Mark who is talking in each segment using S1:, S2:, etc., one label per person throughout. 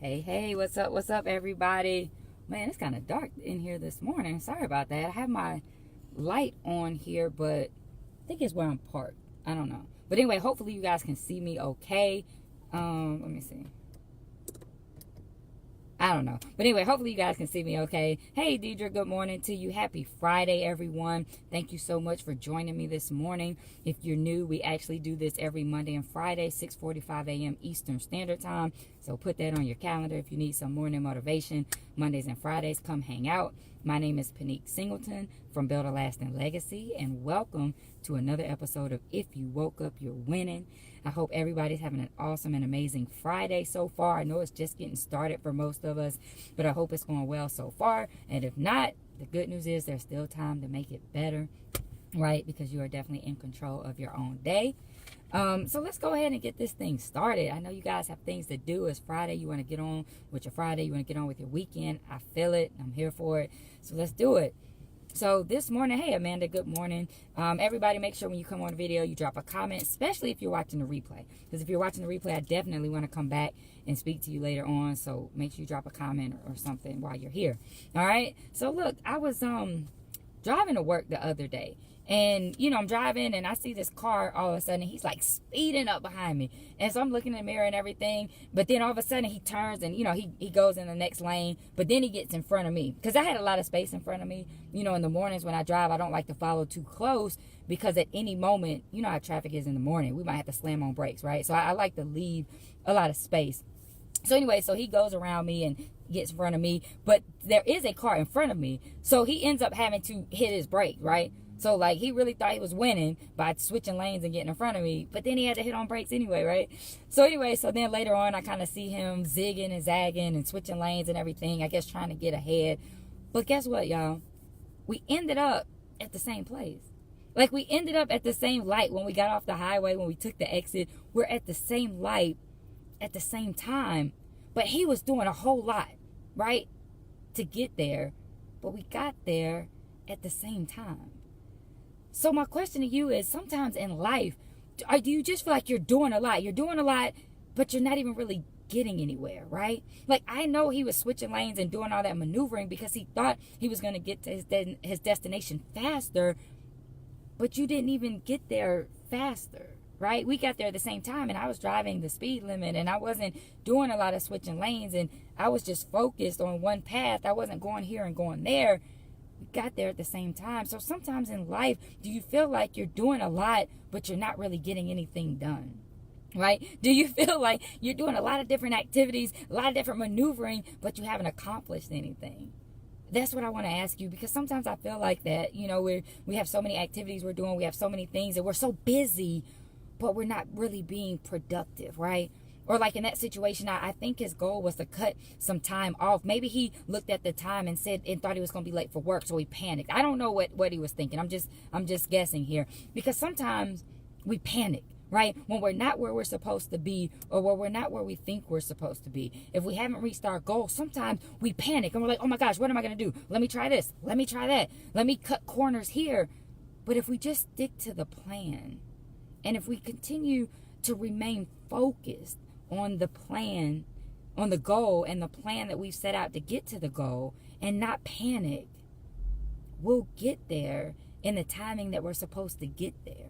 S1: Hey, what's up, everybody? Man, it's kind of dark in here this morning. Sorry about that. I have my light on here, but I think it's where I'm parked. I don't know. But anyway, hopefully you guys can see me okay. Let me see. I don't know. But anyway, hopefully you guys can see me okay. Hey, Deidre, good morning to you. Happy Friday, everyone. Thank you so much for joining me this morning. If you're new, we actually do this every Monday and Friday, 6:45 a.m. Eastern Standard Time. So put that on your calendar if you need some morning motivation. Mondays and Fridays, come hang out. My name is Pinique Singleton from Build a Lasting Legacy, and welcome to another episode of If You Woke Up, You're Winning. I hope everybody's having an awesome and amazing Friday so far. I know it's just getting started for most of us, but I hope it's going well so far. And if not, the good news is there's still time to make it better, right? Because you are definitely in control of your own day. So let's go ahead and get this thing started. I know you guys have things to do. It's Friday. You want to get on with your Friday. You want to get on with your weekend. I feel it. I'm here for it. So let's do it. So this morning, hey Amanda, good morning. Everybody make sure when you come on the video, you drop a comment, especially if you're watching the replay. Because if you're watching the replay, I definitely want to come back and speak to you later on. So make sure you drop a comment or something while you're here. All right. So look, I was driving to work the other day. And, I'm driving and I see this car all of a sudden. He's like speeding up behind me. And so I'm looking in the mirror and everything. But then all of a sudden he turns and, he goes in the next lane. But then he gets in front of me. Because I had a lot of space in front of me. In the mornings when I drive, I don't like to follow too close. Because at any moment, you know how traffic is in the morning. We might have to slam on brakes, right? So I like to leave a lot of space. So anyway, so he goes around me and gets in front of me. But there is a car in front of me. So he ends up having to hit his brake, right? So, like, he really thought he was winning by switching lanes and getting in front of me. But then he had to hit on brakes anyway, right? So, anyway, so then later on, I kind of see him zigging and zagging and switching lanes and everything. I guess trying to get ahead. But guess what, y'all? We ended up at the same place. Like, we ended up at the same light when we got off the highway, when we took the exit. We're at the same light at the same time. But he was doing a whole lot, right, to get there. But we got there at the same time. So my question to you is, sometimes in life, do you just feel like you're doing a lot? You're doing a lot, but you're not even really getting anywhere, right? Like, I know he was switching lanes and doing all that maneuvering because he thought he was going to get to his destination faster, but you didn't even get there faster, right? We got there at the same time, and I was driving the speed limit, and I wasn't doing a lot of switching lanes, and I was just focused on one path. I wasn't going here and going there. We got there at the same time. So sometimes in life, do you feel like you're doing a lot, but you're not really getting anything done? Right? Do you feel like you're doing a lot of different activities, a lot of different maneuvering, but you haven't accomplished anything? That's what I want to ask you, because sometimes I feel like that, we have so many activities we're doing, we have so many things, and we're so busy, but we're not really being productive, right? Or like in that situation, I think his goal was to cut some time off. Maybe he looked at the time and thought he was going to be late for work, so he panicked. I don't know what he was thinking. I'm just guessing here, because sometimes we panic, right? When we're not where we're supposed to be, or when we're not where we think we're supposed to be. If we haven't reached our goal, sometimes we panic and we're like, oh my gosh, what am I going to do? Let me try this. Let me try that. Let me cut corners here. But if we just stick to the plan, and if we continue to remain focused on the plan, on the goal and the plan that we've set out to get to the goal, and not panic, we'll get there in the timing that we're supposed to get there.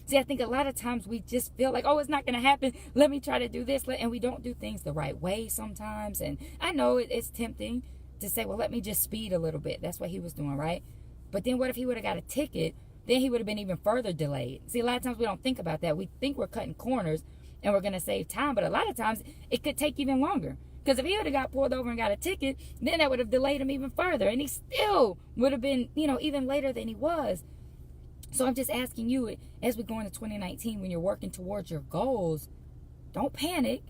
S1: See, I think a lot of times we just feel like, oh, it's not going to happen. Let me try to do this. And we don't do things the right way sometimes. And I know it's tempting to say, well, let me just speed a little bit. That's what he was doing, right? But then what if he would have got a ticket? Then he would have been even further delayed. See, a lot of times we don't think about that. We think we're cutting corners and we're going to save time. But a lot of times it could take even longer. Because if he would have got pulled over and got a ticket, then that would have delayed him even further. And he still would have been, even later than he was. So I'm just asking you, as we go into 2019, when you're working towards your goals, don't panic.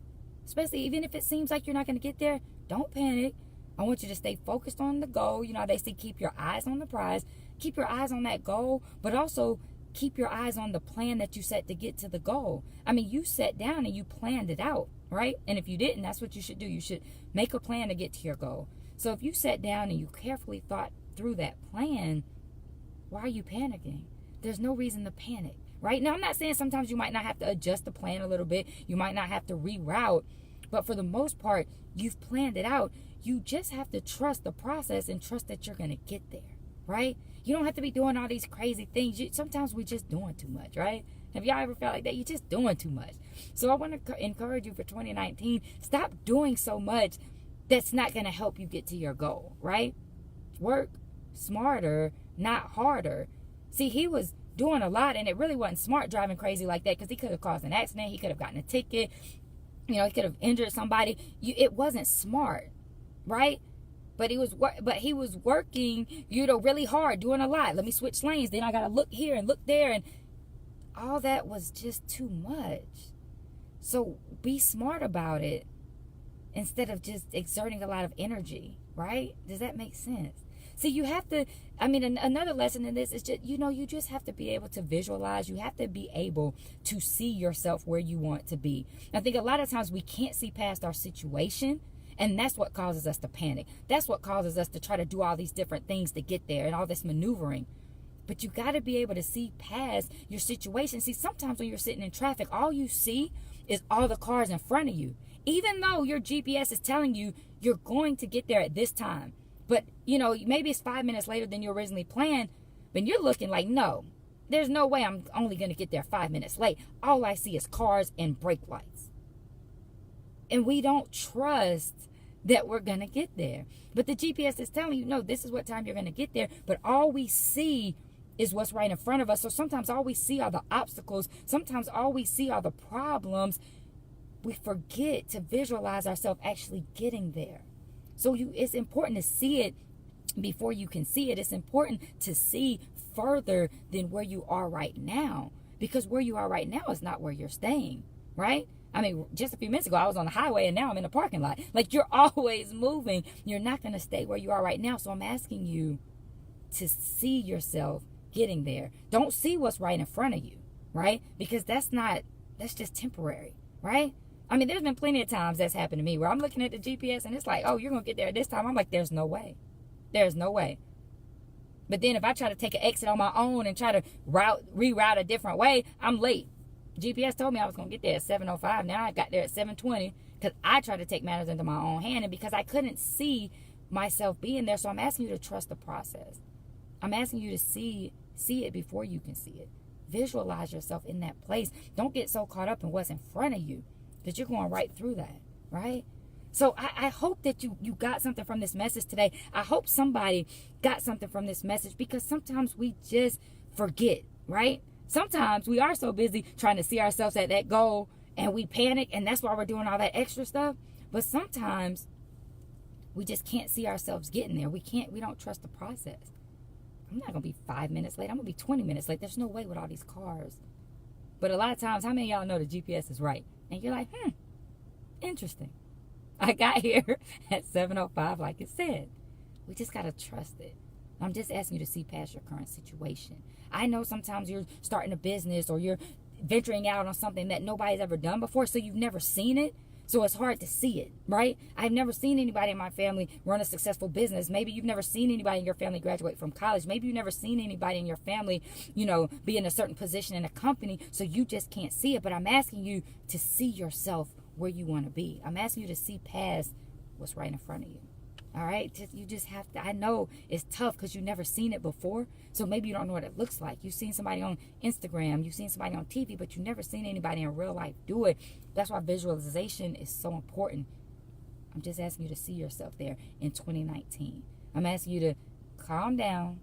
S1: Especially even if it seems like you're not going to get there, don't panic. I want you to stay focused on the goal. They say keep your eyes on the prize. Keep your eyes on that goal, but also keep your eyes on the plan that you set to get to the goal. I mean, you sat down and you planned it out, right? And if you didn't, that's what you should do. You should make a plan to get to your goal. So if you sat down and you carefully thought through that plan, why are you panicking? There's no reason to panic, right? Now, I'm not saying sometimes you might not have to adjust the plan a little bit. You might not have to reroute. But for the most part, you've planned it out. You just have to trust the process and trust that you're going to get there, right? You don't have to be doing all these crazy things. Sometimes we're just doing too much, right? Have y'all ever felt like that? You're just doing too much. So I want to encourage you for 2019, stop doing so much that's not going to help you get to your goal, right? Work smarter, not harder. See, he was doing a lot, and it really wasn't smart driving crazy like that, because he could have caused an accident. He could have gotten a ticket. He could have injured somebody. It wasn't smart, right? But he was working, really hard, doing a lot. Let me switch lanes. Then I got to look here and look there, and all that was just too much. So be smart about it instead of just exerting a lot of energy, right? Does that make sense? See, you have to, another lesson in this is just, you just have to be able to visualize. You have to be able to see yourself where you want to be. I think a lot of times we can't see past our situation, and that's what causes us to panic. That's what causes us to try to do all these different things to get there and all this maneuvering. But you got to be able to see past your situation. See, sometimes when you're sitting in traffic, all you see is all the cars in front of you. Even though your GPS is telling you you're going to get there at this time. But, maybe it's 5 minutes later than you originally planned. But you're looking like, no, there's no way I'm only going to get there 5 minutes late. All I see is cars and brake lights. And we don't trust that we're going to get there. But the GPS is telling you, no, this is what time you're going to get there. But all we see is what's right in front of us. So sometimes all we see are the obstacles. Sometimes all we see are the problems. We forget to visualize ourselves actually getting there. So it's important to see it before you can see it. It's important to see further than where you are right now, because where you are right now is not where you're staying, right? Just a few minutes ago, I was on the highway and now I'm in a parking lot. Like, you're always moving. You're not going to stay where you are right now. So I'm asking you to see yourself getting there. Don't see what's right in front of you, right? Because that's just temporary, right? There's been plenty of times that's happened to me where I'm looking at the GPS and it's like, oh, you're going to get there at this time. I'm like, there's no way. There's no way. But then if I try to take an exit on my own and try to reroute a different way, I'm late. GPS told me I was going to get there at 7:05. Now I got there at 7:20 because I tried to take matters into my own hand, and because I couldn't see myself being there. So I'm asking you to trust the process. I'm asking you to see it before you can see it. Visualize yourself in that place. Don't get so caught up in what's in front of you that you're going right through that, right? So I hope that you got something from this message today. I hope somebody got something from this message, because sometimes we just forget, right? Sometimes we are so busy trying to see ourselves at that goal and we panic, and that's why we're doing all that extra stuff. But sometimes we just can't see ourselves getting there. We don't trust the process. I'm not going to be 5 minutes late. I'm going to be 20 minutes late. There's no way with all these cars. But a lot of times, how many of y'all know the GPS is right? And you're like, interesting. I got here at 7:05, like it said. We just got to trust it. I'm just asking you to see past your current situation. I know sometimes you're starting a business or you're venturing out on something that nobody's ever done before, so you've never seen it. So it's hard to see it, right? I've never seen anybody in my family run a successful business. Maybe you've never seen anybody in your family graduate from college. Maybe you've never seen anybody in your family, be in a certain position in a company, so you just can't see it. But I'm asking you to see yourself where you want to be. I'm asking you to see past what's right in front of you. All right? You just have to. I know it's tough because you've never seen it before. So maybe you don't know what it looks like. You've seen somebody on Instagram. You've seen somebody on TV, but you've never seen anybody in real life do it. That's why visualization is so important. I'm just asking you to see yourself there in 2019. I'm asking you to calm down,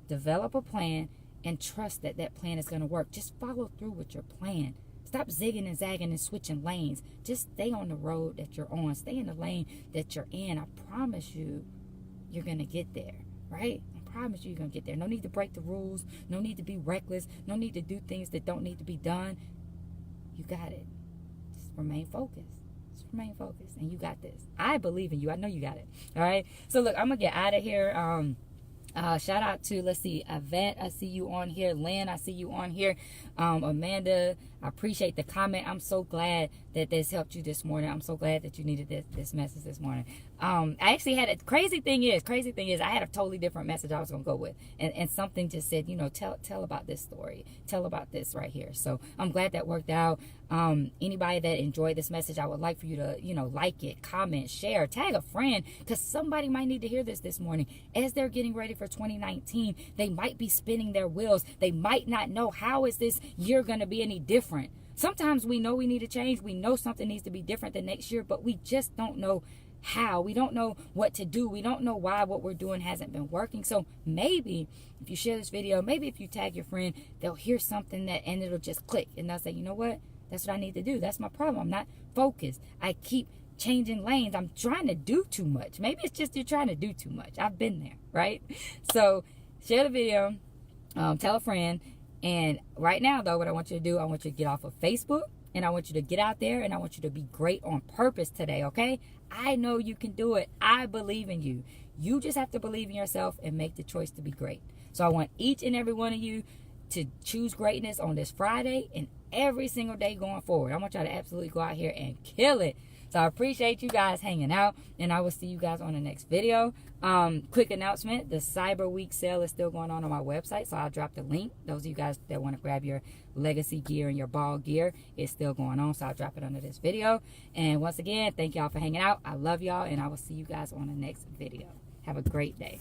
S1: develop a plan, and trust that that plan is going to work. Just follow through with your plan. Stop zigging and zagging and switching lanes. Just stay on the road that you're on. Stay in the lane that you're in. I promise you, you're going to get there, right? I promise you, you're going to get there. No need to break the rules. No need to be reckless. No need to do things that don't need to be done. You got it. Just remain focused. Just remain focused. And you got this. I believe in you. I know you got it. All right? So, look, I'm going to get out of here. Shout out to, let's see, Yvette, I see you on here. Lynn, I see you on here. Amanda, I appreciate the comment. I'm so glad that this helped you this morning. I'm so glad that you needed this message this morning. I actually had a crazy thing is I had a totally different message I was gonna go with, and something just said, tell about this story, tell about this right here. So I'm glad that worked out. Anybody that enjoyed this message, I would like for you to like it, comment, share, tag a friend, because somebody might need to hear this morning. As they're getting ready for 2019, they might be spinning their wheels. They might not know, how is this year going to be any different. Sometimes we know we need to change. We know something needs to be different the next year, but we just don't know how. We don't know what to do. We don't know why what we're doing hasn't been working. So maybe if you share this video, maybe if you tag your friend, they'll hear something and it'll just click, and they'll say, you know what, that's what I need to do. That's my problem. I'm not focused. I keep changing lanes. I'm trying to do too much. Maybe it's just you're trying to do too much. I've been there, right? So share the video, tell a friend. And right now, though, what I want you to do, I want you to get off of Facebook, and I want you to get out there, and I want you to be great on purpose today, okay? I know you can do it. I believe in you. You just have to believe in yourself and make the choice to be great. So I want each and every one of you to choose greatness on this Friday and every single day going forward. I want y'all to absolutely go out here and kill it. So I appreciate you guys hanging out, and I will see you guys on the next video. Quick announcement, the Cyber Week sale is still going on my website, so I'll drop the link. Those of you guys that want to grab your legacy gear and your ball gear, it's still going on, so I'll drop it under this video. And once again, thank y'all for hanging out. I love y'all, and I will see you guys on the next video. Have a great day.